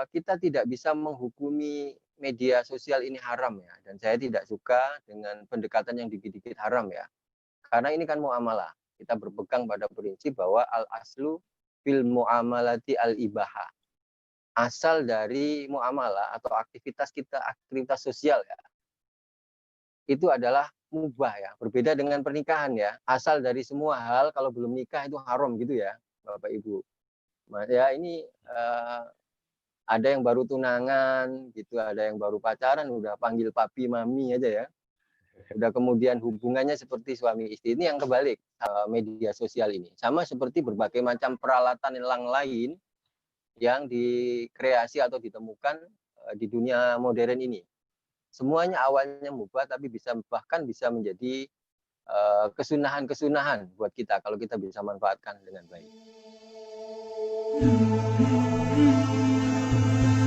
kita tidak bisa menghukumi media sosial ini haram ya, dan saya tidak suka dengan pendekatan yang dikit-dikit haram ya. Karena ini kan muamalah. Kita berpegang pada prinsip bahwa al-aslu fil muamalati al-ibaha. Asal dari muamalah atau aktivitas kita, aktivitas sosial ya, itu adalah mubah ya. Berbeda dengan pernikahan ya. Asal dari semua hal kalau belum nikah itu haram gitu ya, Bapak Ibu. Ya ini ada yang baru tunangan gitu, ada yang baru pacaran udah panggil papi mami aja ya. Udah kemudian hubungannya seperti suami istri. Ini yang kebalik media sosial ini. Sama seperti berbagai macam peralatan yang lain yang dikreasi atau ditemukan di dunia modern ini. Semuanya awalnya mubah tapi bahkan bisa menjadi kesunahan-kesunahan buat kita kalau kita bisa manfaatkan dengan baik.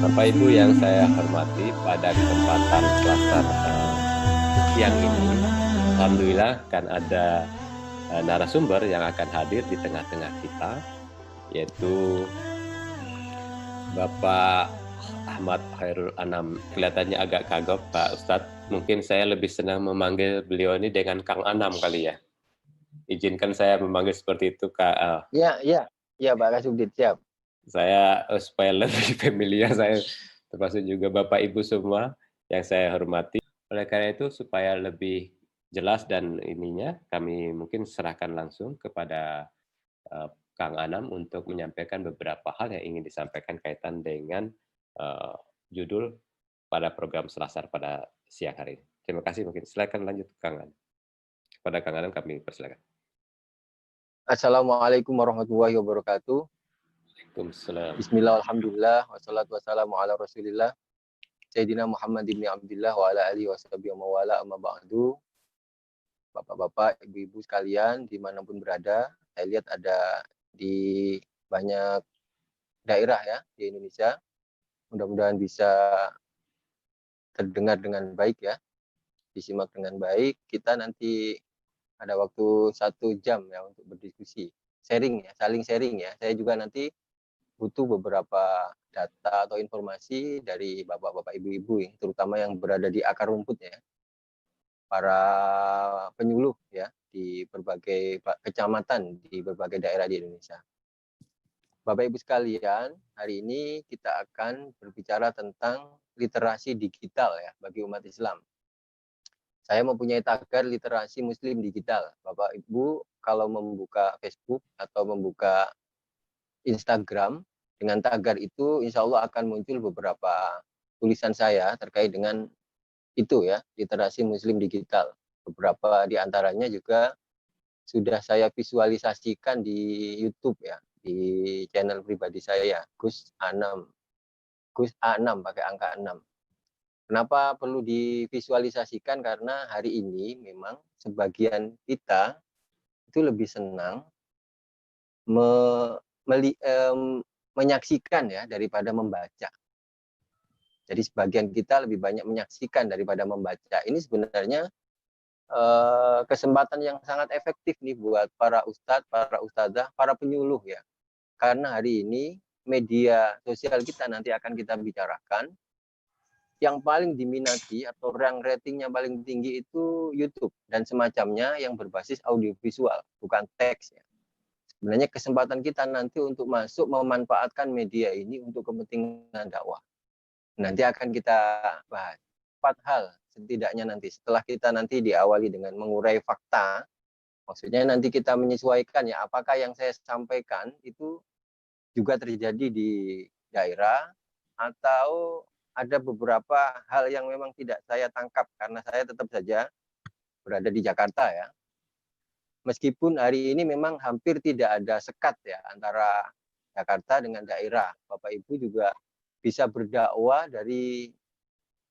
Bapak Ibu yang saya hormati, pada kesempatan Selasa siang ini, alhamdulillah kan ada narasumber yang akan hadir di tengah-tengah kita, yaitu Bapak Ahmad Khairul Anam. Kelihatannya agak kagok Pak Ustadz. Mungkin saya lebih senang memanggil beliau ini dengan Kang Anam kali ya. Izinkan saya memanggil seperti itu Kak. Ya Pak Kasubdit, siap. Saya supaya lebih familiar, saya termasuk juga Bapak Ibu semua yang saya hormati. Oleh karena itu supaya lebih jelas dan ininya kami mungkin serahkan langsung kepada Kang Anam untuk menyampaikan beberapa hal yang ingin disampaikan kaitan dengan judul pada program Selasar pada siang hari ini. Terima kasih, mungkin silakan lanjut Kang Anam. Kepada Kang Anam kami persilakan. Assalamualaikum warahmatullahi wabarakatuh. Waalaikumsalam. Bismillah, alhamdulillah, wassalatu wassalamu ala rasulillah, Sayyidina Muhammad ibn Abdullah wa ala alihi wa sahbihi wa wala amma ba'du. Bapak-bapak, ibu-ibu sekalian, dimanapun berada, saya lihat ada di banyak daerah ya di Indonesia. Mudah-mudahan bisa terdengar dengan baik ya, disimak dengan baik. Kita nanti ada waktu 1 jam ya untuk berdiskusi, sharing ya, saling sharing ya. Saya juga nanti butuh beberapa data atau informasi dari bapak-bapak ibu-ibu ya, terutama yang berada di akar rumput ya, para penyuluh ya di berbagai kecamatan di berbagai daerah di Indonesia. Bapak Ibu sekalian, hari ini kita akan berbicara tentang literasi digital ya bagi umat Islam. Saya mempunyai tagar literasi Muslim digital. Bapak Ibu kalau membuka Facebook atau membuka Instagram, dengan tagar itu insya Allah akan muncul beberapa tulisan saya terkait dengan itu ya, literasi Muslim digital. Beberapa di antaranya juga sudah saya visualisasikan di YouTube ya, di channel pribadi saya, Gus A6. Gus A6 pakai angka 6. Kenapa perlu divisualisasikan? Karena hari ini memang sebagian kita itu lebih senang menyaksikan ya daripada membaca. Jadi sebagian kita lebih banyak menyaksikan daripada membaca. Ini sebenarnya kesempatan yang sangat efektif nih buat para ustadz, para ustadzah, para penyuluh ya. Karena hari ini media sosial kita nanti akan kita bicarakan, yang paling diminati atau ratingnya paling tinggi itu YouTube dan semacamnya yang berbasis audiovisual, bukan teks ya. Sebenarnya kesempatan kita nanti untuk masuk memanfaatkan media ini untuk kepentingan dakwah. Nanti akan kita bahas 4 hal setidaknya nanti. Setelah kita nanti diawali dengan mengurai fakta, maksudnya nanti kita menyesuaikan ya apakah yang saya sampaikan itu juga terjadi di daerah atau ada beberapa hal yang memang tidak saya tangkap karena saya tetap saja berada di Jakarta ya. Meskipun hari ini memang hampir tidak ada sekat ya antara Jakarta dengan daerah. Bapak Ibu juga bisa berdakwah dari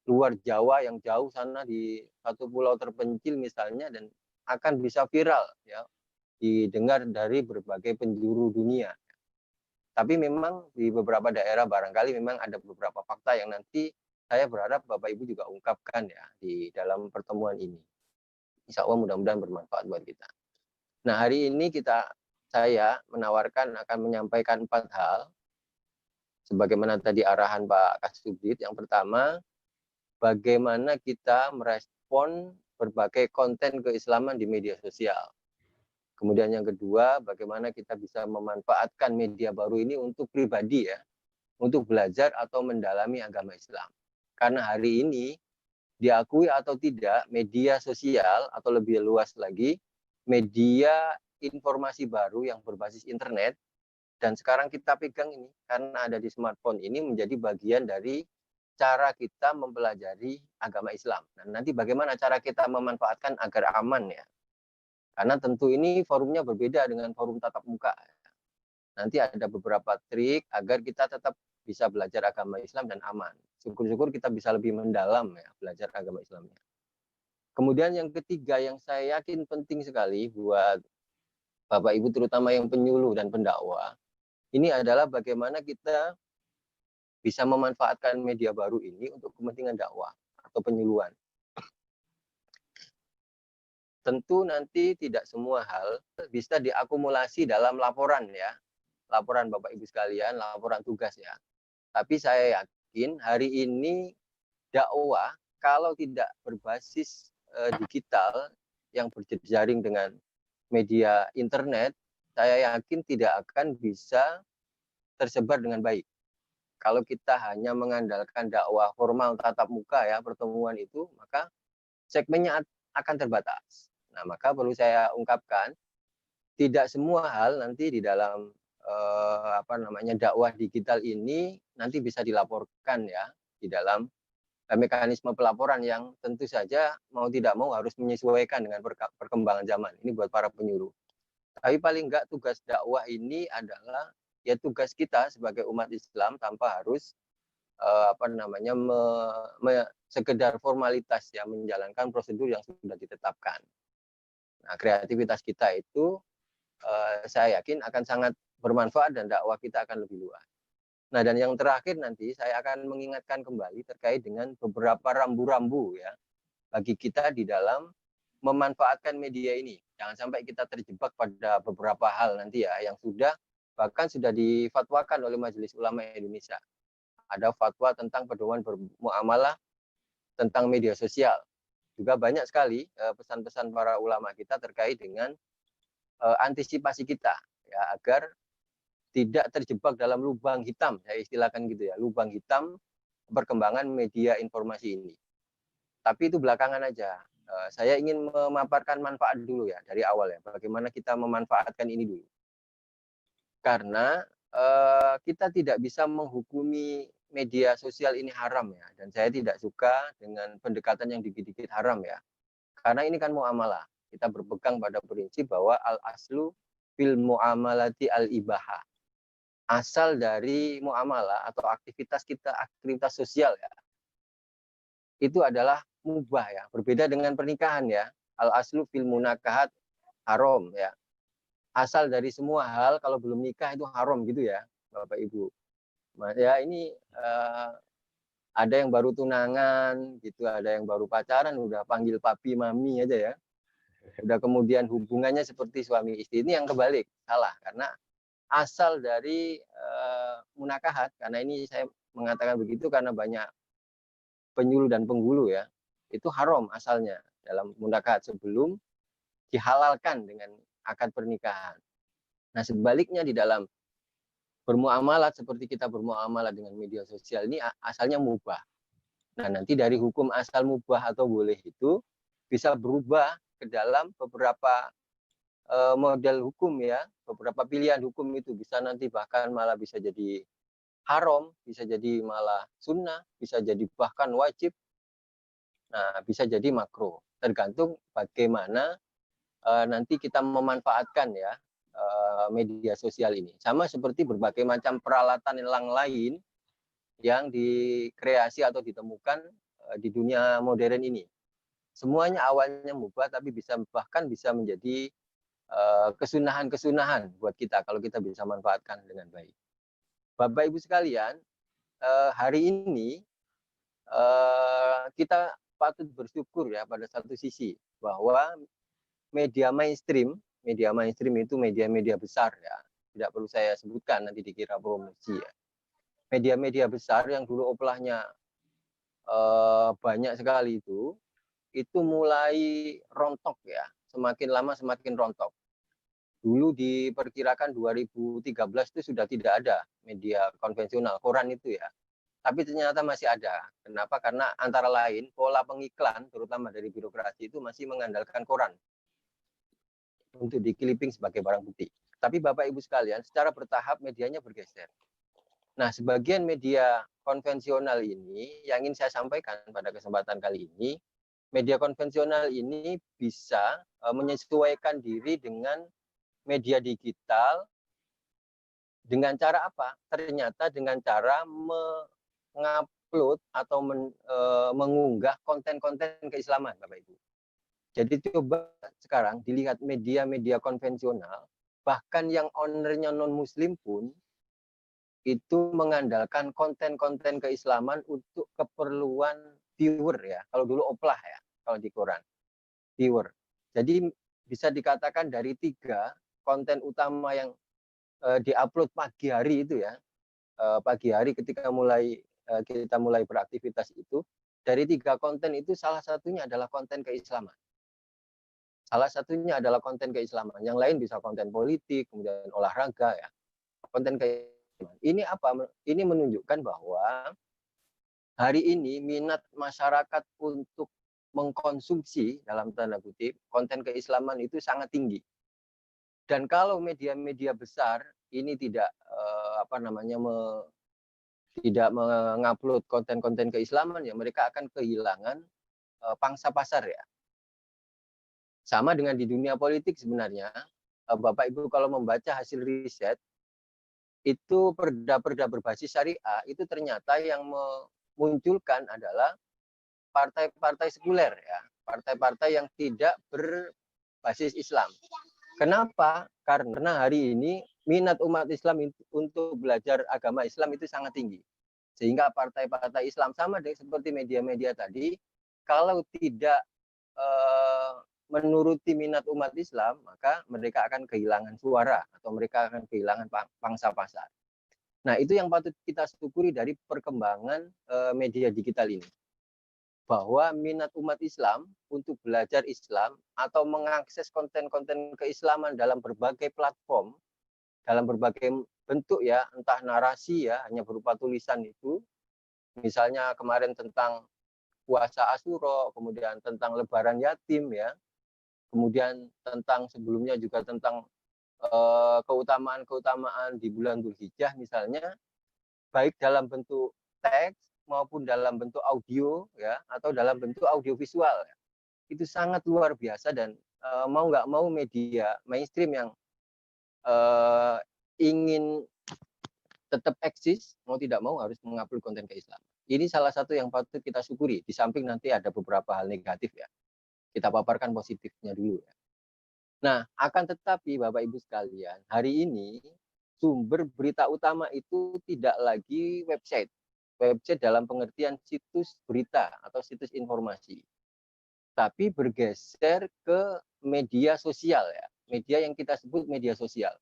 luar Jawa yang jauh sana di satu pulau terpencil misalnya dan akan bisa viral ya, didengar dari berbagai penjuru dunia. Tapi memang di beberapa daerah barangkali memang ada beberapa fakta yang nanti saya berharap Bapak Ibu juga ungkapkan ya di dalam pertemuan ini. Insya Allah mudah-mudahan bermanfaat buat kita. Nah hari ini saya menawarkan akan menyampaikan 4 hal sebagaimana tadi arahan Pak Kasubdit, yang pertama, bagaimana kita merespon berbagai konten keislaman di media sosial. Kemudian yang kedua, bagaimana kita bisa memanfaatkan media baru ini untuk pribadi ya, untuk belajar atau mendalami agama Islam. Karena hari ini, diakui atau tidak, media sosial atau lebih luas lagi, media informasi baru yang berbasis internet, dan sekarang kita pegang ini, karena ada di smartphone ini menjadi bagian dari cara kita mempelajari agama Islam. Nah, nanti bagaimana cara kita memanfaatkan agar aman ya. Karena tentu ini forumnya berbeda dengan forum tatap muka. Nanti ada beberapa trik agar kita tetap bisa belajar agama Islam dan aman. Syukur-syukur kita bisa lebih mendalam ya belajar agama Islamnya. Kemudian yang ketiga yang saya yakin penting sekali buat Bapak Ibu terutama yang penyuluh dan pendakwah, ini adalah bagaimana kita bisa memanfaatkan media baru ini untuk kepentingan dakwah atau penyuluhan. Tentu nanti tidak semua hal bisa diakumulasi dalam laporan ya. Laporan Bapak Ibu sekalian, laporan tugas ya. Tapi saya yakin hari ini dakwah kalau tidak berbasis digital yang berjejaring dengan media internet, saya yakin tidak akan bisa tersebar dengan baik. Kalau kita hanya mengandalkan dakwah formal tatap muka ya, pertemuan itu, maka segmennya akan terbatas. Nah, maka perlu saya ungkapkan, tidak semua hal nanti di dalam dakwah digital ini nanti bisa dilaporkan ya di dalam mekanisme pelaporan yang tentu saja mau tidak mau harus menyesuaikan dengan perkembangan zaman. Ini buat para penyuluh. Tapi paling enggak tugas dakwah ini adalah ya tugas kita sebagai umat Islam tanpa harus sekedar formalitas ya menjalankan prosedur yang sudah ditetapkan. Nah, kreativitas kita itu saya yakin akan sangat bermanfaat dan dakwah kita akan lebih luas. Nah, dan yang terakhir nanti saya akan mengingatkan kembali terkait dengan beberapa rambu-rambu ya bagi kita di dalam memanfaatkan media ini. Jangan sampai kita terjebak pada beberapa hal nanti ya yang bahkan sudah difatwakan oleh Majelis Ulama Indonesia. Ada fatwa tentang pedoman bermuamalah tentang media sosial. Juga banyak sekali pesan-pesan para ulama kita terkait dengan antisipasi kita ya agar tidak terjebak dalam lubang hitam, saya istilahkan gitu ya, lubang hitam perkembangan media informasi ini. Tapi itu belakangan aja. Saya ingin memaparkan manfaat dulu ya dari awal ya, bagaimana kita memanfaatkan ini dulu. Karena kita tidak bisa menghukumi media sosial ini haram ya, dan saya tidak suka dengan pendekatan yang dikit-dikit haram ya. Karena ini kan muamalah. Kita berpegang pada prinsip bahwa al-aslu fil muamalati al-ibaha. Asal dari muamalah atau aktivitas kita, aktivitas sosial ya, itu adalah mubah ya, berbeda dengan pernikahan ya. Al-aslu fil munakahat haram ya. Asal dari semua hal kalau belum nikah itu haram gitu ya, Bapak Ibu. Ya ini ada yang baru tunangan gitu, ada yang baru pacaran udah panggil papi mami aja ya. Udah kemudian hubungannya seperti suami istri, ini yang kebalik, salah karena asal dari munakahat, karena ini saya mengatakan begitu karena banyak penyuluh dan penghulu ya, itu haram asalnya dalam munakahat sebelum dihalalkan dengan akad pernikahan. Nah sebaliknya di dalam bermuamalah seperti kita bermuamalah dengan media sosial ini asalnya mubah. Nah nanti dari hukum asal mubah atau boleh itu bisa berubah ke dalam beberapa model hukum ya, beberapa pilihan hukum itu bisa nanti bahkan malah bisa jadi haram, bisa jadi malah sunnah, bisa jadi bahkan wajib, nah bisa jadi makruh. Tergantung bagaimana nanti kita memanfaatkan ya media sosial ini. Sama seperti berbagai macam peralatan yang lain yang dikreasi atau ditemukan di dunia modern ini. Semuanya awalnya mubah tapi bahkan bisa menjadi kesunahan-kesunahan buat kita kalau kita bisa manfaatkan dengan baik. Bapak Ibu sekalian, hari ini kita patut bersyukur ya pada satu sisi bahwa media mainstream itu media-media besar ya, tidak perlu saya sebutkan nanti dikira promosi ya. media-media besar yang dulu oplahnya banyak sekali itu mulai rontok ya. Semakin lama semakin rontok. Dulu diperkirakan 2013 itu sudah tidak ada media konvensional, koran itu ya. Tapi ternyata masih ada. Kenapa? Karena antara lain pola pengiklan, terutama dari birokrasi itu masih mengandalkan koran untuk di-clipping sebagai barang bukti. Tapi Bapak Ibu sekalian, secara bertahap medianya bergeser. Nah, sebagian media konvensional ini yang ingin saya sampaikan pada kesempatan kali ini, media konvensional ini bisa menyesuaikan diri dengan media digital dengan cara apa? Ternyata dengan cara mengupload atau mengunggah konten-konten keislaman, Bapak Ibu. Jadi coba sekarang dilihat media-media konvensional, bahkan yang ownernya non-muslim pun itu mengandalkan konten-konten keislaman untuk keperluan viewer ya. Kalau dulu oplah ya, kalau di koran. Viewer. Jadi bisa dikatakan dari 3 konten utama yang diupload pagi hari itu ya. Pagi hari ketika kita mulai beraktivitas itu, dari 3 konten itu salah satunya adalah konten keislaman. Salah satunya adalah konten keislaman. Yang lain bisa konten politik, kemudian olahraga ya. Konten keislaman. Ini apa? Ini menunjukkan bahwa hari ini minat masyarakat untuk mengkonsumsi dalam tanda kutip konten keislaman itu sangat tinggi. Dan kalau media-media besar ini tidak tidak mengupload konten-konten keislaman ya mereka akan kehilangan pangsa pasar ya. Sama dengan di dunia politik sebenarnya, Bapak Ibu kalau membaca hasil riset itu perda-perda berbasis syariah itu ternyata yang memunculkan adalah partai-partai sekuler ya, partai-partai yang tidak berbasis Islam. Kenapa? Karena hari ini minat umat Islam untuk belajar agama Islam itu sangat tinggi. Sehingga partai-partai Islam sama seperti media-media tadi, kalau tidak menuruti minat umat Islam, maka mereka akan kehilangan suara atau mereka akan kehilangan pangsa pasar. Nah, itu yang patut kita syukuri dari perkembangan media digital ini. Bahwa minat umat Islam untuk belajar Islam atau mengakses konten-konten keislaman dalam berbagai platform, dalam berbagai bentuk ya, entah narasi ya, hanya berupa tulisan itu, misalnya kemarin tentang puasa Asyura, kemudian tentang lebaran yatim ya, kemudian tentang sebelumnya juga tentang keutamaan-keutamaan di bulan Dzulhijjah misalnya, baik dalam bentuk teks maupun dalam bentuk audio ya atau dalam bentuk audiovisual ya. Itu sangat luar biasa dan mau nggak mau media mainstream yang ingin tetap eksis mau tidak mau harus mengupload konten keislaman. Ini salah satu yang patut kita syukuri. Di samping nanti ada beberapa hal negatif ya. Kita paparkan positifnya dulu ya. Nah, akan tetapi Bapak Ibu sekalian, hari ini sumber berita utama itu tidak lagi website. Website dalam pengertian situs berita atau situs informasi. Tapi bergeser ke media sosial ya. Media yang kita sebut media sosial.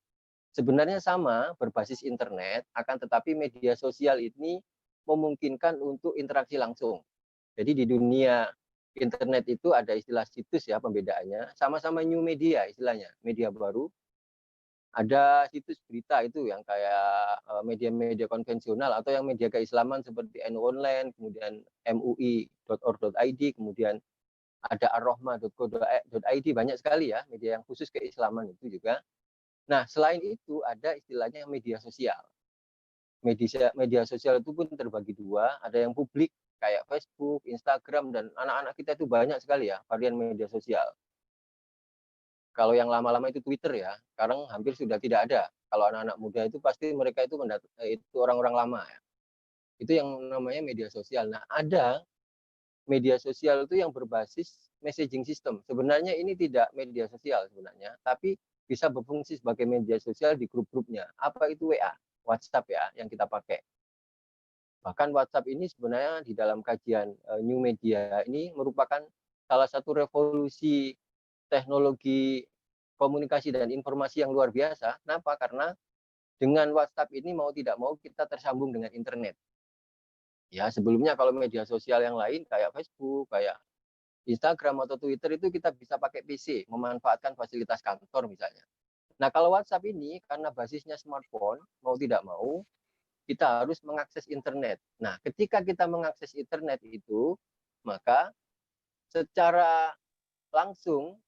Sebenarnya sama, berbasis internet, akan tetapi media sosial ini memungkinkan untuk interaksi langsung. Jadi di dunia internet itu ada istilah situs ya pembedaannya, sama-sama new media istilahnya, media baru. Ada situs berita itu yang kayak media-media konvensional atau yang media keislaman seperti NU Online, kemudian MUI.org.id, kemudian ada arrohma.co.id, banyak sekali ya media yang khusus keislaman itu juga. Nah, selain itu ada istilahnya media sosial. Media sosial itu pun terbagi 2, ada yang publik kayak Facebook, Instagram, dan anak-anak kita itu banyak sekali ya varian media sosial. Kalau yang lama-lama itu Twitter ya, sekarang hampir sudah tidak ada. Kalau anak-anak muda itu pasti mereka itu orang-orang lama ya. Itu yang namanya media sosial. Nah, ada media sosial itu yang berbasis messaging system. Sebenarnya ini tidak media sosial sebenarnya, tapi bisa berfungsi sebagai media sosial di grup-grupnya. Apa itu WA? WhatsApp ya yang kita pakai. Bahkan WhatsApp ini sebenarnya di dalam kajian new media ini merupakan salah satu revolusi teknologi komunikasi dan informasi yang luar biasa. Kenapa? Karena dengan WhatsApp ini mau tidak mau kita tersambung dengan internet. Ya, sebelumnya kalau media sosial yang lain kayak Facebook, kayak Instagram atau Twitter itu kita bisa pakai PC, memanfaatkan fasilitas kantor misalnya. Nah, kalau WhatsApp ini karena basisnya smartphone, mau tidak mau kita harus mengakses internet. Nah, ketika kita mengakses internet itu, maka secara langsung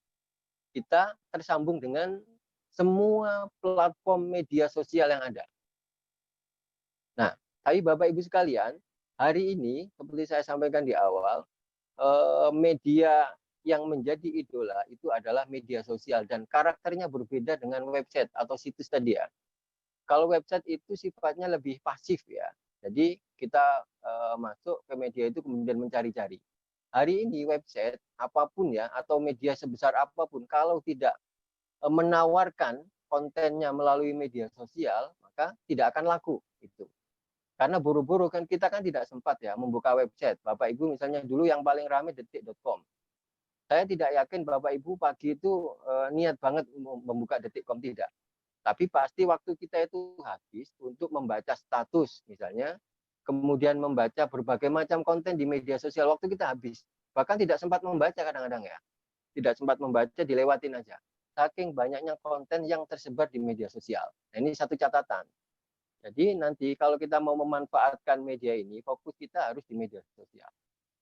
kita tersambung dengan semua platform media sosial yang ada. Nah, tapi Bapak Ibu sekalian, hari ini seperti saya sampaikan di awal, media yang menjadi idola itu adalah media sosial dan karakternya berbeda dengan website atau situs tadi ya. Kalau website itu sifatnya lebih pasif ya. Jadi kita masuk ke media itu kemudian mencari-cari. Hari ini website apapun ya atau media sebesar apapun kalau tidak menawarkan kontennya melalui media sosial, maka tidak akan laku itu. Karena buru-buru kan kita kan tidak sempat ya membuka website. Bapak Ibu misalnya dulu yang paling ramai detik.com. Saya tidak yakin Bapak Ibu pagi itu niat banget membuka detik.com, tidak. Tapi pasti waktu kita itu habis untuk membaca status misalnya, kemudian membaca berbagai macam konten di media sosial, waktu kita habis. Bahkan tidak sempat membaca kadang-kadang ya. Tidak sempat membaca, dilewatin aja. Saking banyaknya konten yang tersebar di media sosial. Nah, ini satu catatan. Jadi nanti kalau kita mau memanfaatkan media ini, fokus kita harus di media sosial.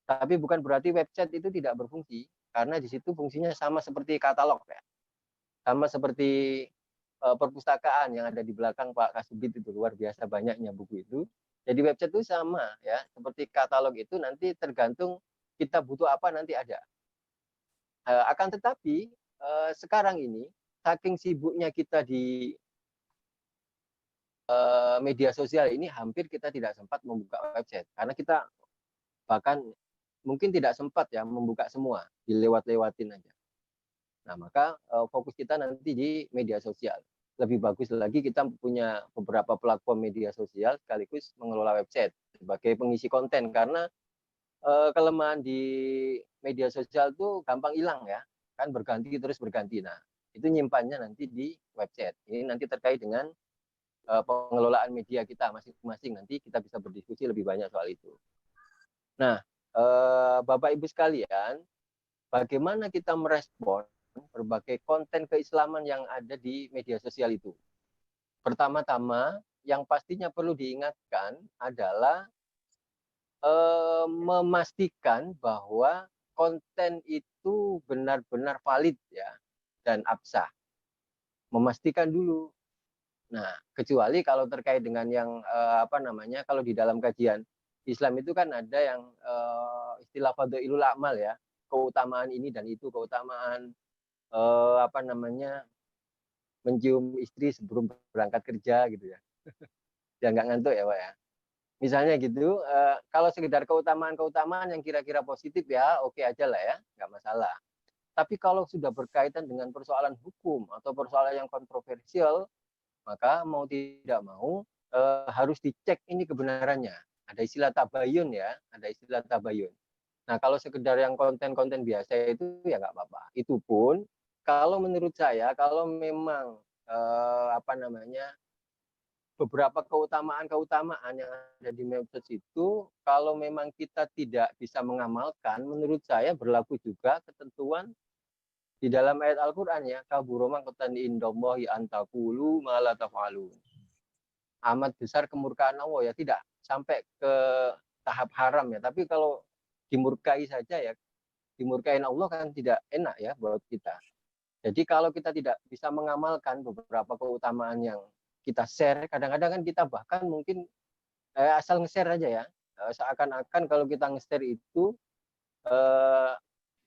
Tapi bukan berarti website itu tidak berfungsi, karena di situ fungsinya sama seperti katalog ya. Sama seperti perpustakaan yang ada di belakang Pak Kasubit itu, luar biasa banyaknya buku itu. Jadi website itu sama ya, seperti katalog itu nanti tergantung kita butuh apa nanti ada. Akan tetapi sekarang ini saking sibuknya kita di media sosial ini, hampir kita tidak sempat membuka website karena kita bahkan mungkin tidak sempat ya membuka semua, dilewat-lewatin aja. Nah, maka fokus kita nanti di media sosial. Lebih bagus lagi kita punya beberapa platform media sosial sekaligus mengelola website sebagai pengisi konten, karena kelemahan di media sosial itu gampang hilang ya, kan berganti terus berganti. Nah, itu nyimpannya nanti di website. Ini nanti terkait dengan pengelolaan media kita masing-masing, nanti kita bisa berdiskusi lebih banyak soal itu. Nah, Bapak Ibu sekalian, bagaimana kita merespon berbagai konten keislaman yang ada di media sosial itu? Pertama-tama, yang pastinya perlu diingatkan adalah memastikan bahwa konten itu benar-benar valid ya dan absah. Memastikan dulu. Nah, kecuali kalau terkait dengan yang kalau di dalam kajian Islam itu kan ada yang istilah fadhailul amal ya, keutamaan ini dan itu, keutamaan mencium istri sebelum berangkat kerja gitu ya. Biar nggak ngantuk ya Pak ya. Misalnya gitu, kalau sekedar keutamaan-keutamaan yang kira-kira positif ya oke aja lah ya, nggak masalah. Tapi kalau sudah berkaitan dengan persoalan hukum atau persoalan yang kontroversial, maka mau tidak mau harus dicek ini kebenarannya. Ada istilah tabayun ya, ada istilah tabayun. Nah, kalau sekedar yang konten-konten biasa itu ya nggak apa-apa. Itu pun kalau menurut saya, kalau memang beberapa keutamaan-keutamaan yang ada di medsos itu, kalau memang kita tidak bisa mengamalkan, menurut saya berlaku juga ketentuan di dalam ayat Al-Quran ya, kabura maqtan indallahi an taqulu ma la taf'alun. Amat besar kemurkaan Allah ya, tidak sampai ke tahap haram ya, tapi kalau dimurkai saja ya, dimurkain Allah kan tidak enak ya buat kita. Jadi kalau kita tidak bisa mengamalkan beberapa keutamaan yang kita share, kadang-kadang kan kita bahkan mungkin asal nge-share aja ya, seakan-akan kalau kita nge-share itu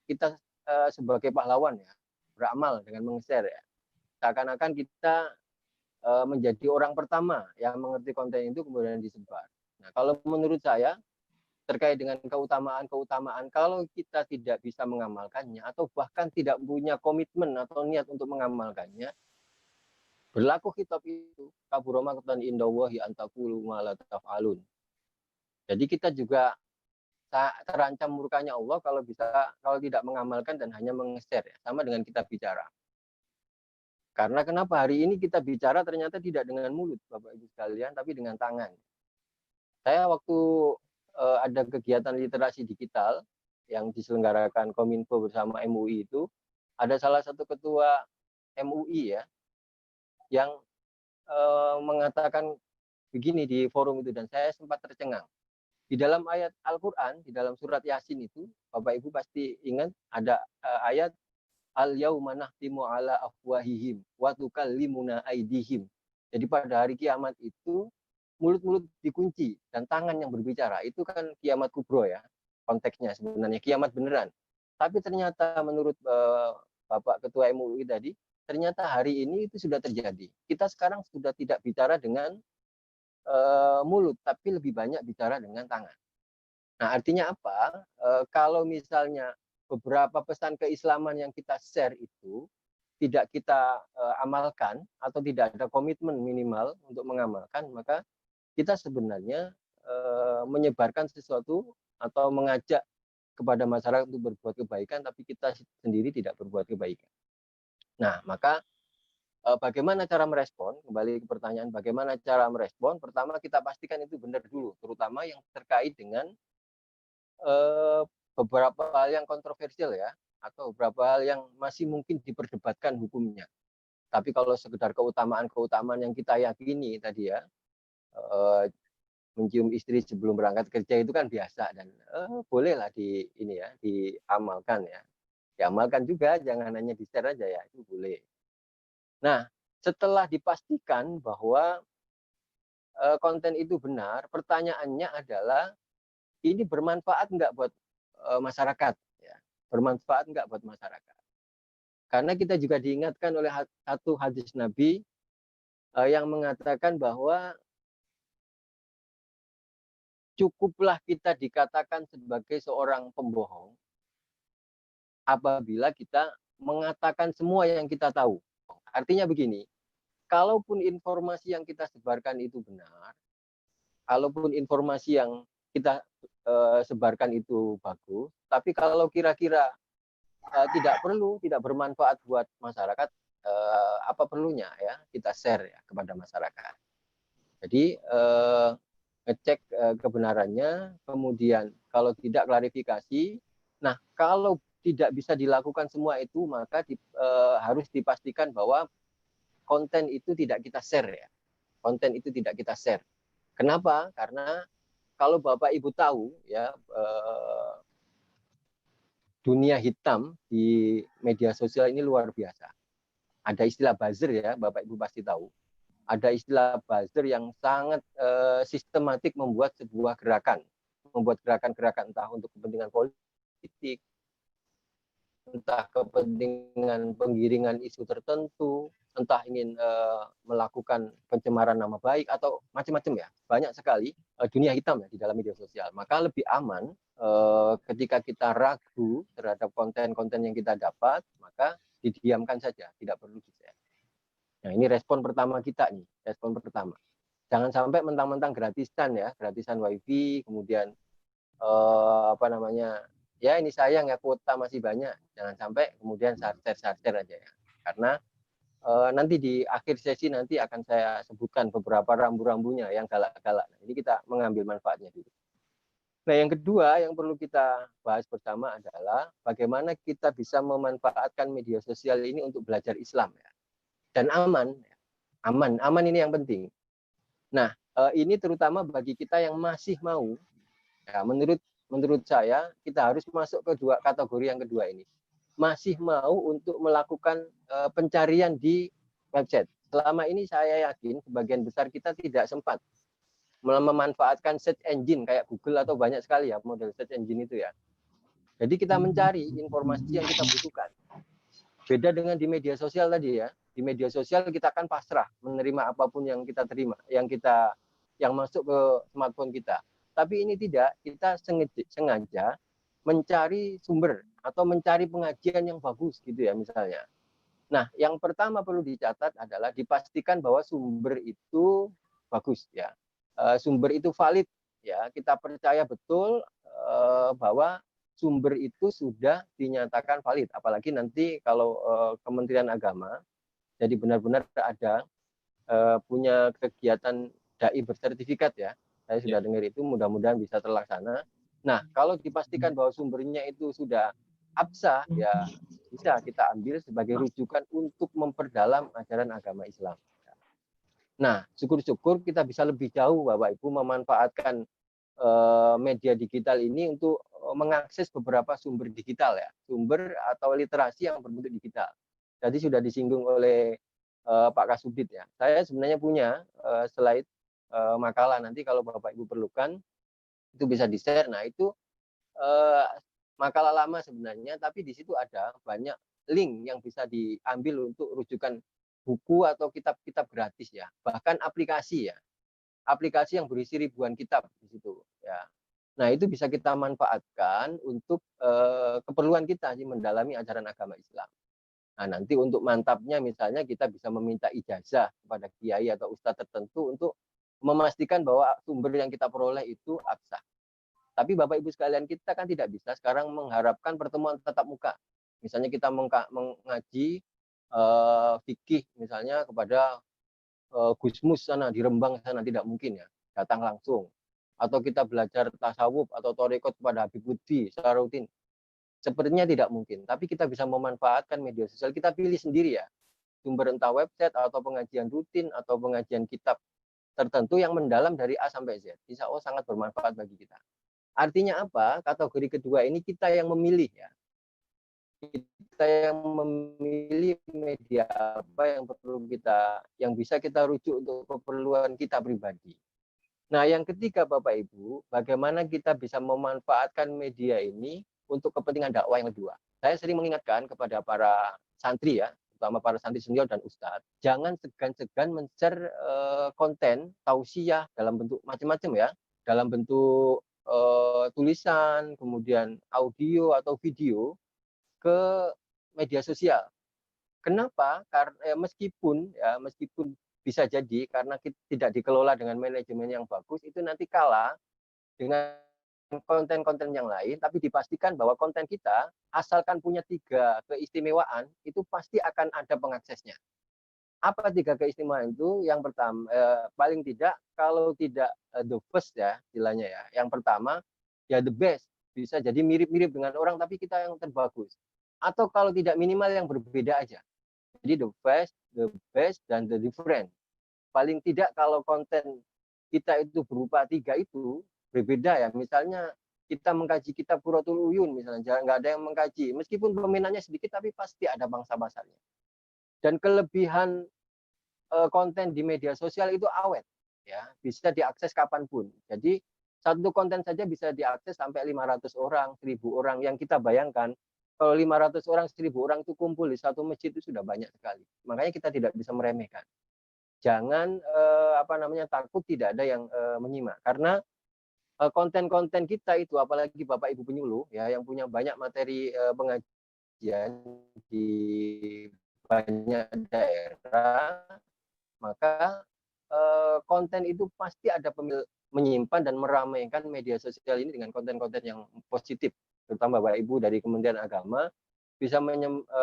kita sebagai pahlawan ya, beramal dengan meng-share ya. Seakan-akan kita menjadi orang pertama yang mengerti konten itu kemudian disebar. Nah, kalau menurut saya terkait dengan keutamaan-keutamaan, kalau kita tidak bisa mengamalkannya atau bahkan tidak punya komitmen atau niat untuk mengamalkannya, berlaku kitab itu kabura maqtan indallahi an taqulu ma la taf'alun. Jadi kita juga terancam murkanya Allah kalau tidak mengamalkan dan hanya meng-share ya, sama dengan kita bicara. Karena kenapa hari ini kita bicara ternyata tidak dengan mulut, Bapak Ibu sekalian, tapi dengan tangan. Saya waktu ada kegiatan literasi digital yang diselenggarakan Kominfo bersama MUI itu, ada salah satu ketua MUI ya, yang mengatakan begini di forum itu, dan saya sempat tercengang. Di dalam ayat Al-Quran, di dalam surat Yasin itu, Bapak Ibu pasti ingat ada ayat al-yauma nahtimu ala afwahihim wa tukallimuna aydihim. Jadi pada hari kiamat itu mulut-mulut dikunci dan tangan yang berbicara. Itu kan kiamat kubro ya, konteksnya sebenarnya kiamat beneran. Tapi ternyata menurut Bapak Ketua MUI tadi, ternyata hari ini itu sudah terjadi. Kita sekarang sudah tidak bicara dengan mulut, tapi lebih banyak bicara dengan tangan. Nah, artinya apa? Kalau misalnya beberapa pesan keislaman yang kita share itu tidak kita amalkan atau tidak ada komitmen minimal untuk mengamalkan, maka kita sebenarnya menyebarkan sesuatu atau mengajak kepada masyarakat untuk berbuat kebaikan, tapi kita sendiri tidak berbuat kebaikan. Nah, maka bagaimana cara merespon? Kembali ke pertanyaan, bagaimana cara merespon? Pertama, kita pastikan itu benar dulu, terutama yang terkait dengan beberapa hal yang kontroversial ya, atau beberapa hal yang masih mungkin diperdebatkan hukumnya. Tapi kalau sekedar keutamaan-keutamaan yang kita yakini tadi ya, mencium istri sebelum berangkat kerja itu kan biasa, dan bolehlah diamalkan ya. Diamalkan juga, jangan hanya di-share aja ya, itu boleh. Nah, setelah dipastikan bahwa konten itu benar, pertanyaannya adalah ini bermanfaat nggak buat masyarakat? Ya, bermanfaat nggak buat masyarakat? Karena kita juga diingatkan oleh satu hadis Nabi yang mengatakan bahwa cukuplah kita dikatakan sebagai seorang pembohong apabila kita mengatakan semua yang kita tahu. Artinya begini, kalaupun informasi yang kita sebarkan itu benar, kalaupun informasi yang kita sebarkan itu bagus, tapi kalau kira-kira tidak perlu, tidak bermanfaat buat masyarakat, apa perlunya ya kita share ya kepada masyarakat. Jadi ngecek kebenarannya, kemudian kalau tidak klarifikasi. Nah, kalau tidak bisa dilakukan semua itu, maka harus dipastikan bahwa konten itu tidak kita share ya. Konten itu tidak kita share. Kenapa? Karena kalau Bapak Ibu tahu ya, dunia hitam di media sosial ini luar biasa. Ada istilah buzzer ya, Bapak Ibu pasti tahu. Ada istilah buzzer yang sangat sistematik membuat sebuah gerakan. Membuat gerakan-gerakan entah untuk kepentingan politik, entah kepentingan penggiringan isu tertentu, entah ingin melakukan pencemaran nama baik atau macam-macam ya, banyak sekali dunia hitam ya di dalam media sosial. Maka lebih aman ketika kita ragu terhadap konten-konten yang kita dapat, maka didiamkan saja, tidak perlu di-share. Nah, ini respon pertama kita nih, respon pertama. Jangan sampai mentang-mentang gratisan ya, gratisan wifi, kemudian ya ini sayang ya kuota masih banyak, jangan sampai kemudian share aja ya. Karena nanti di akhir sesi nanti akan saya sebutkan beberapa rambu-rambunya yang galak-galak. Nah, ini kita mengambil manfaatnya dulu. Nah, yang kedua yang perlu kita bahas bersama adalah bagaimana kita bisa memanfaatkan media sosial ini untuk belajar Islam ya. Dan aman ini yang penting. Nah, ini terutama bagi kita yang masih mau, ya, menurut saya kita harus masuk ke kategori yang kedua ini. Masih mau untuk melakukan pencarian di website. Selama ini saya yakin sebagian besar kita tidak sempat memanfaatkan search engine kayak Google atau banyak sekali ya model search engine itu ya. Jadi kita mencari informasi yang kita butuhkan. Beda dengan di media sosial tadi ya. Di media sosial kita akan pasrah menerima apapun yang kita terima, yang masuk ke smartphone kita. Tapi ini tidak, kita sengaja mencari sumber atau mencari pengajian yang bagus gitu ya misalnya. Nah, yang pertama perlu dicatat adalah dipastikan bahwa sumber itu bagus ya. Sumber itu valid ya. Kita percaya betul bahwa sumber itu sudah dinyatakan valid. Apalagi nanti kalau Kementerian Agama Jadi benar-benar ada punya kegiatan dai bersertifikat ya. Saya sudah dengar itu, mudah-mudahan bisa terlaksana. Nah, kalau dipastikan bahwa sumbernya itu sudah absah, ya bisa kita ambil sebagai rujukan untuk memperdalam ajaran agama Islam. Nah, syukur-syukur kita bisa lebih jauh Bapak Ibu memanfaatkan media digital ini untuk mengakses beberapa sumber digital ya, sumber atau literasi yang berbentuk digital. Jadi sudah disinggung oleh Pak Kasubdit ya. Saya sebenarnya punya slide makalah, nanti kalau Bapak Ibu perlukan itu bisa di-share. Nah, itu uh, makalah lama sebenarnya, tapi di situ ada banyak link yang bisa diambil untuk rujukan buku atau kitab-kitab gratis ya, bahkan aplikasi ya, aplikasi yang berisi ribuan kitab di situ ya. Nah, itu bisa kita manfaatkan untuk keperluan kita sih mendalami ajaran agama Islam. Nah, nanti untuk mantapnya misalnya kita bisa meminta ijazah kepada kiai atau ustadz tertentu untuk memastikan bahwa sumber yang kita peroleh itu absah. Tapi Bapak Ibu sekalian, kita kan tidak bisa sekarang mengharapkan pertemuan tatap muka. Misalnya kita mengaji fikih misalnya kepada Gusmus sana di Rembang sana, tidak mungkin ya, datang langsung. Atau kita belajar tasawuf atau torikot kepada Habib Lutfi secara rutin. Sepertinya tidak mungkin, tapi kita bisa memanfaatkan media sosial. Kita pilih sendiri ya, sumber entah website atau pengajian rutin atau pengajian kitab tertentu yang mendalam dari A sampai Z. Insya Allah sangat bermanfaat bagi kita. Artinya apa? Kategori kedua ini kita yang memilih ya. Kita yang memilih media apa yang perlu kita, yang bisa kita rujuk untuk keperluan kita pribadi. Nah, yang ketiga Bapak Ibu, bagaimana kita bisa memanfaatkan media ini untuk kepentingan dakwah yang kedua. Saya sering mengingatkan kepada para santri ya, terutama para santri senior dan ustadz, jangan segan-segan men-share konten tausiah dalam bentuk macam-macam ya, dalam bentuk tulisan, kemudian audio atau video ke media sosial. Kenapa? Karena meskipun bisa jadi karena tidak dikelola dengan manajemen yang bagus, itu nanti kalah dengan konten-konten yang lain, tapi dipastikan bahwa konten kita asalkan punya 3 keistimewaan, itu pasti akan ada pengaksesnya. Apa 3 keistimewaan itu? Yang pertama, paling tidak kalau tidak the first ya istilahnya ya. Yang pertama ya the best, bisa jadi mirip-mirip dengan orang tapi kita yang terbagus. Atau kalau tidak minimal yang berbeda aja. Jadi the best, dan the different. Paling tidak kalau konten kita itu berupa 3 itu berbeda ya. Misalnya kita mengkaji kitab Qurratul Uyun misalnya, nggak ada yang mengkaji. Meskipun peminatnya sedikit, tapi pasti ada bangsa-bangsanya. Dan kelebihan konten di media sosial itu awet, ya bisa diakses kapanpun. Jadi satu konten saja bisa diakses sampai 500 orang, 1000 orang. Yang kita bayangkan kalau 500 orang, 1000 orang itu kumpul di satu masjid itu sudah banyak sekali. Makanya kita tidak bisa meremehkan. Jangan takut tidak ada yang menyimak, karena konten-konten kita itu, apalagi Bapak Ibu penyuluh ya yang punya banyak materi pengajian di banyak daerah, maka konten itu pasti ada menyimpan dan meramaikan media sosial ini dengan konten-konten yang positif, terutama Bapak Ibu dari Kementerian Agama bisa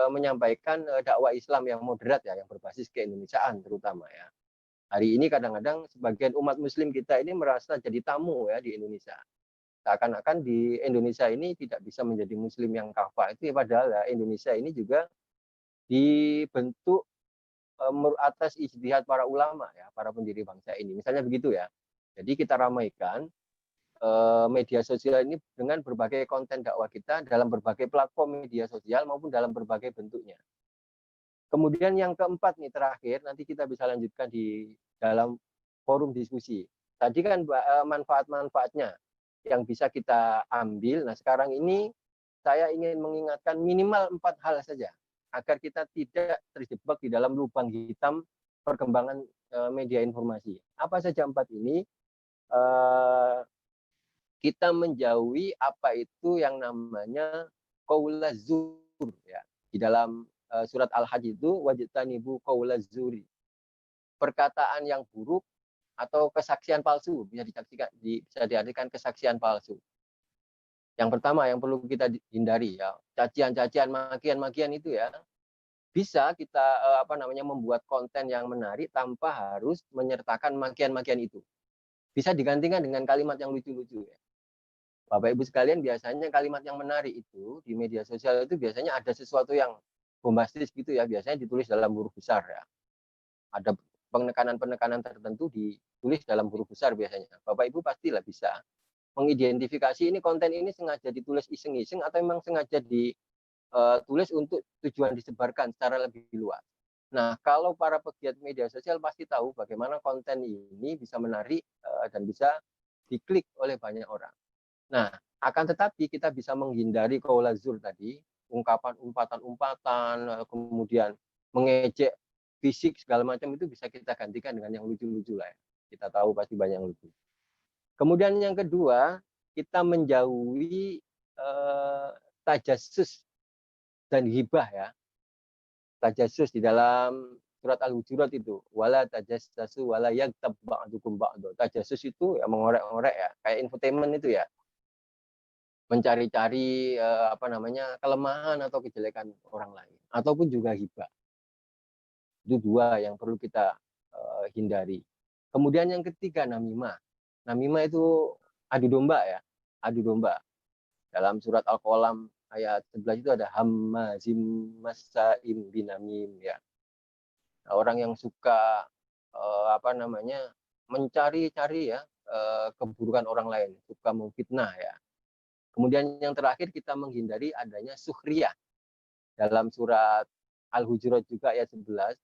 menyampaikan dakwah Islam yang moderat ya, yang berbasis keindonesiaan terutama ya. Hari ini kadang-kadang sebagian umat muslim kita ini merasa jadi tamu ya di Indonesia. Seakan-akan di Indonesia ini tidak bisa menjadi muslim yang kafah, itu ya, padahal ya, Indonesia ini juga dibentuk atas ijtihad para ulama ya, para pendiri bangsa ini. Misalnya begitu ya. Jadi kita ramaikan media sosial ini dengan berbagai konten dakwah kita dalam berbagai platform media sosial maupun dalam berbagai bentuknya. Kemudian yang keempat nih terakhir, nanti kita bisa lanjutkan di dalam forum diskusi. Tadi kan manfaat-manfaatnya yang bisa kita ambil. Nah, sekarang ini saya ingin mengingatkan minimal 4 hal saja agar kita tidak terjebak di dalam lubang hitam perkembangan media informasi. Apa saja 4 ini? Kita menjauhi apa itu yang namanya qaulaz zur ya. Di dalam surat Al-Hajj itu wajtanibu qaulaz zuri. Perkataan yang buruk atau kesaksian palsu, bisa diartikan kesaksian palsu. Yang pertama yang perlu kita hindari ya, cacian-cacian, makian-makian itu ya. bisa kita membuat konten yang menarik tanpa harus menyertakan makian-makian itu. Bisa digantikan dengan kalimat yang lucu-lucu ya. Bapak Ibu sekalian, biasanya kalimat yang menarik itu di media sosial itu biasanya ada sesuatu yang bombastis gitu ya, biasanya ditulis dalam huruf besar ya. Ada penekanan-penekanan tertentu ditulis dalam huruf besar biasanya. Bapak Ibu pastilah bisa mengidentifikasi ini konten ini sengaja ditulis iseng-iseng atau memang sengaja ditulis untuk tujuan disebarkan secara lebih luas. Nah, kalau para pegiat media sosial pasti tahu bagaimana konten ini bisa menarik dan bisa diklik oleh banyak orang. Nah, akan tetapi kita bisa menghindari qaula zur tadi, ungkapan umpatan-umpatan, kemudian mengejek fisik segala macam itu bisa kita gantikan dengan yang lucu-lucu lah ya. Kita tahu pasti banyak yang lucu. Kemudian yang kedua, kita menjauhi tajassus dan ghibah ya. Tajassus di dalam surat Al-Hujurat itu, wala tajassasu wala yaghtab ba'dukum ba'd. Tajassus itu ya mengorek-ngorek ya, kayak infotainment itu ya. Mencari-cari kelemahan atau kejelekan orang lain ataupun juga hibah. Itu dua yang perlu kita hindari. Kemudian yang ketiga, namimah. Namimah itu adu domba ya, adu domba. Dalam surat Al-Qalam ayat 11 itu ada hammazim masaim binamim ya. Nah, orang yang suka mencari-cari ya keburukan orang lain, suka memfitnah ya. Kemudian yang terakhir kita menghindari adanya sukhriyah. Dalam surat Al-Hujurat juga ayat 11,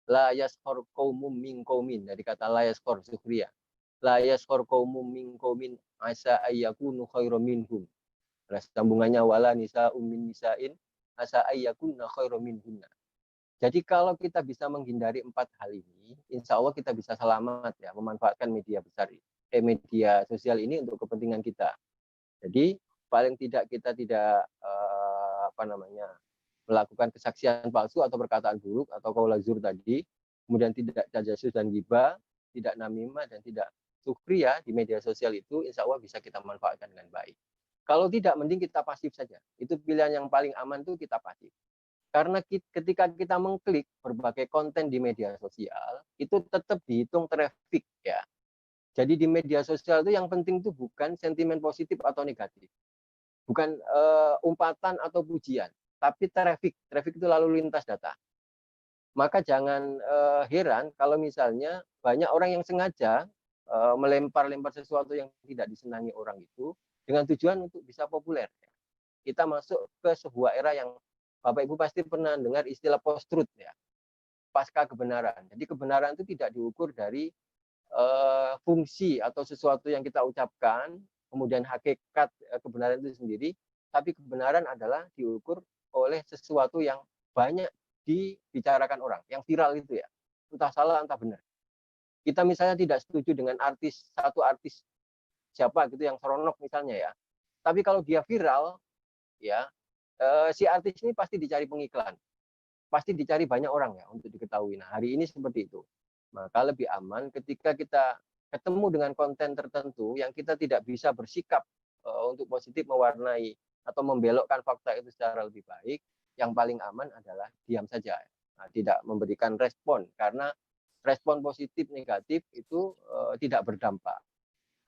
la yaskhor qaumum min qaumin, dari kata la yaskhor sukhriyah. La yaskhor qaumum min qaumin asa ayyakunu khairum minhum. Nah, sambungannya wala nisa'um min nisa'in asa ayyakuna khairum minhunna. Jadi kalau kita bisa menghindari 4 hal ini, insya Allah kita bisa selamat ya memanfaatkan media media sosial ini untuk kepentingan kita. Jadi paling tidak kita tidak melakukan kesaksian palsu atau perkataan buruk atau qaula zur tadi, kemudian tidak tajassus dan ghibah, tidak namimah dan tidak sukhriyah di media sosial itu, insya Allah bisa kita manfaatkan dengan baik. Kalau tidak, mending kita pasif saja. Itu pilihan yang paling aman tuh kita pasif. Karena ketika kita mengklik berbagai konten di media sosial, itu tetap dihitung traffic ya. Jadi di media sosial itu yang penting itu bukan sentimen positif atau negatif. Bukan umpatan atau pujian, tapi traffic. Traffic itu lalu lintas data. Maka jangan heran kalau misalnya banyak orang yang sengaja melempar-lempar sesuatu yang tidak disenangi orang itu dengan tujuan untuk bisa populer. Kita masuk ke sebuah era yang Bapak Ibu pasti pernah dengar istilah post-truth ya. Pasca kebenaran. Jadi kebenaran itu tidak diukur dari fungsi atau sesuatu yang kita ucapkan, kemudian hakikat kebenaran itu sendiri, tapi kebenaran adalah diukur oleh sesuatu yang banyak dibicarakan orang, yang viral itu ya, entah salah entah benar. Kita misalnya tidak setuju dengan satu artis siapa gitu yang seronok misalnya ya, tapi kalau dia viral ya, si artis ini pasti dicari pengiklan, pasti dicari banyak orang ya untuk diketahui. Nah, hari ini seperti itu. Maka lebih aman ketika kita ketemu dengan konten tertentu yang kita tidak bisa bersikap untuk positif mewarnai atau membelokkan fakta itu secara lebih baik, yang paling aman adalah diam saja. Nah, tidak memberikan respon, karena respon positif negatif itu tidak berdampak.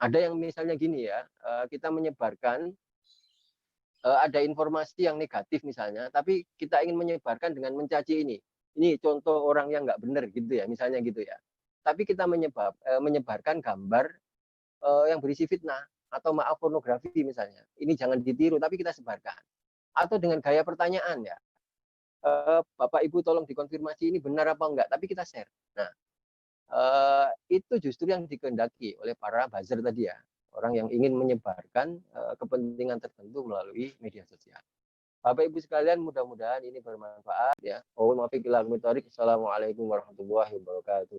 Ada yang misalnya gini ya, kita menyebarkan ada informasi yang negatif misalnya, tapi kita ingin menyebarkan dengan mencaci ini. Ini contoh orang yang nggak benar gitu ya, misalnya gitu ya. Tapi kita menyebarkan gambar yang berisi fitnah atau maaf pornografi misalnya. Ini jangan ditiru, tapi kita sebarkan. Atau dengan gaya pertanyaan ya, Bapak Ibu tolong dikonfirmasi ini benar apa enggak, tapi kita share. Nah, itu justru yang dikehendaki oleh para buzzer tadi ya, orang yang ingin menyebarkan kepentingan tertentu melalui media sosial. Bapak Ibu sekalian, mudah-mudahan ini bermanfaat ya. Assalamualaikum warahmatullahi wabarakatuh.